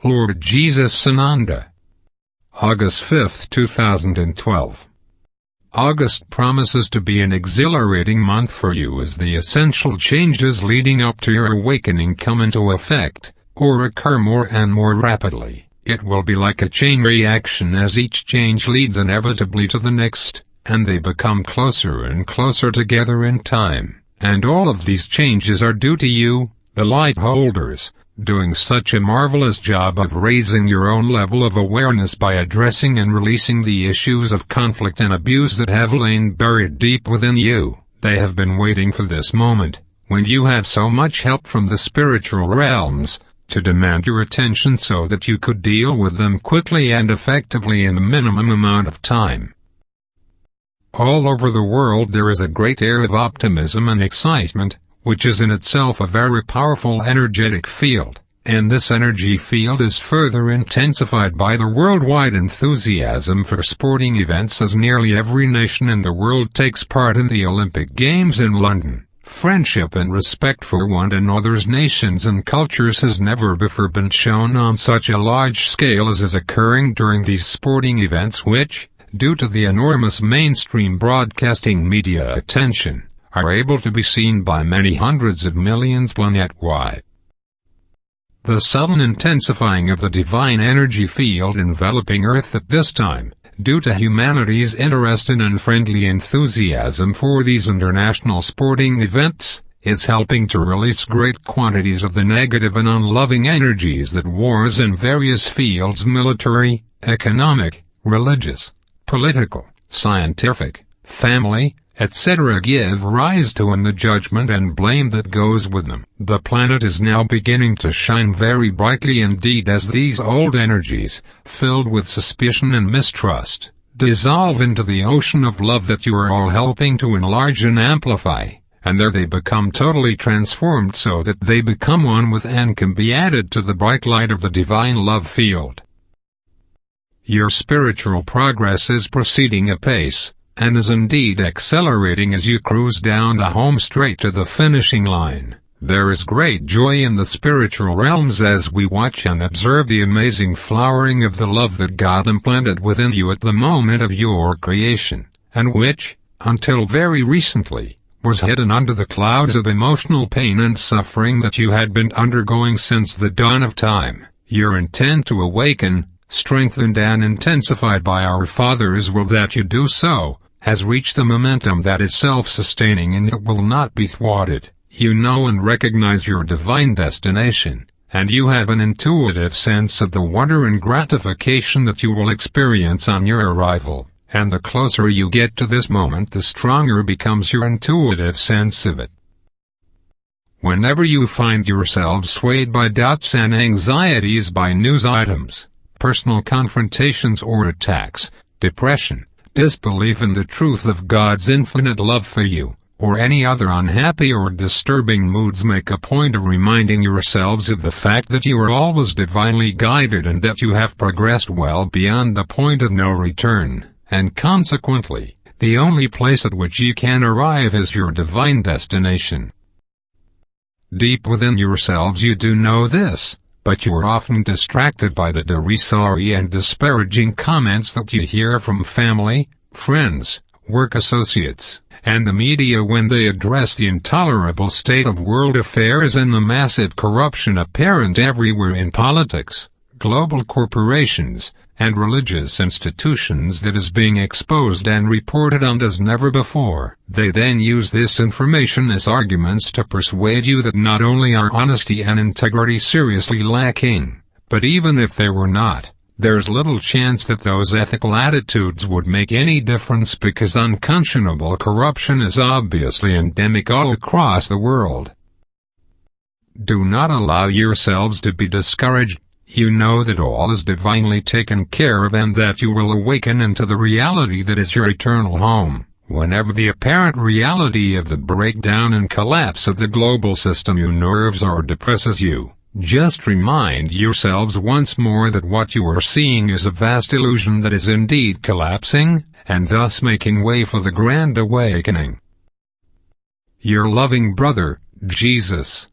Lord Jesus Sananda. August 5, 2012. August promises to be an exhilarating month for you as the essential changes leading up to your awakening come into effect, or occur more and more rapidly. It will be like a chain reaction as each change leads inevitably to the next, and they become closer and closer together in time. And all of these changes are due to you, the light holders, doing such a marvelous job of raising your own level of awareness by addressing and releasing the issues of conflict and abuse that have lain buried deep within you. They have been waiting for this moment, when you have so much help from the spiritual realms, to demand your attention so that you could deal with them quickly and effectively in the minimum amount of time. All over the world there is a great air of optimism and excitement, which is in itself a very powerful energetic field, and this energy field is further intensified by the worldwide enthusiasm for sporting events as nearly every nation in the world takes part in the Olympic Games in London. Friendship and respect for one another's nations and cultures has never before been shown on such a large scale as is occurring during these sporting events which, due to the enormous mainstream broadcasting media attention, are able to be seen by many hundreds of millions planet-wide. The sudden intensifying of the divine energy field enveloping Earth at this time, due to humanity's interested and friendly enthusiasm for these international sporting events, is helping to release great quantities of the negative and unloving energies that wars in various fields, military, economic, religious, political, scientific, family, etc. give rise to, and the judgment and blame that goes with them. The planet is now beginning to shine very brightly indeed as these old energies, filled with suspicion and mistrust, dissolve into the ocean of love that you are all helping to enlarge and amplify, and there they become totally transformed so that they become one with and can be added to the bright light of the divine love field. Your spiritual progress is proceeding apace, and is indeed accelerating as you cruise down the home straight to the finishing line. There is great joy in the spiritual realms as we watch and observe the amazing flowering of the love that God implanted within you at the moment of your creation, and which, until very recently, was hidden under the clouds of emotional pain and suffering that you had been undergoing since the dawn of time. Your intent to awaken, strengthened and intensified by our Father's will that you do so, has reached the momentum that is self-sustaining and that will not be thwarted. You know and recognize your divine destination, and you have an intuitive sense of the wonder and gratification that you will experience on your arrival, and the closer you get to this moment the stronger becomes your intuitive sense of it. Whenever you find yourselves swayed by doubts and anxieties, by news items, personal confrontations or attacks, depression, disbelief in the truth of God's infinite love for you, or any other unhappy or disturbing moods, make a point of reminding yourselves of the fact that you are always divinely guided and that you have progressed well beyond the point of no return, and consequently, the only place at which you can arrive is your divine destination. Deep within yourselves you do know this, but you are often distracted by the derisory and disparaging comments that you hear from family, friends, work associates, and the media when they address the intolerable state of world affairs and the massive corruption apparent everywhere in politics, global corporations, and religious institutions that is being exposed and reported on as never before. They then use this information as arguments to persuade you that not only are honesty and integrity seriously lacking, but even if they were not, there's little chance that those ethical attitudes would make any difference because unconscionable corruption is obviously endemic all across the world. Do not allow yourselves to be discouraged. You know that all is divinely taken care of and that you will awaken into the reality that is your eternal home, whenever the apparent reality of the breakdown and collapse of the global system unnerves or depresses you. Just remind yourselves once more that what you are seeing is a vast illusion that is indeed collapsing, and thus making way for the grand awakening. Your loving brother, Jesus.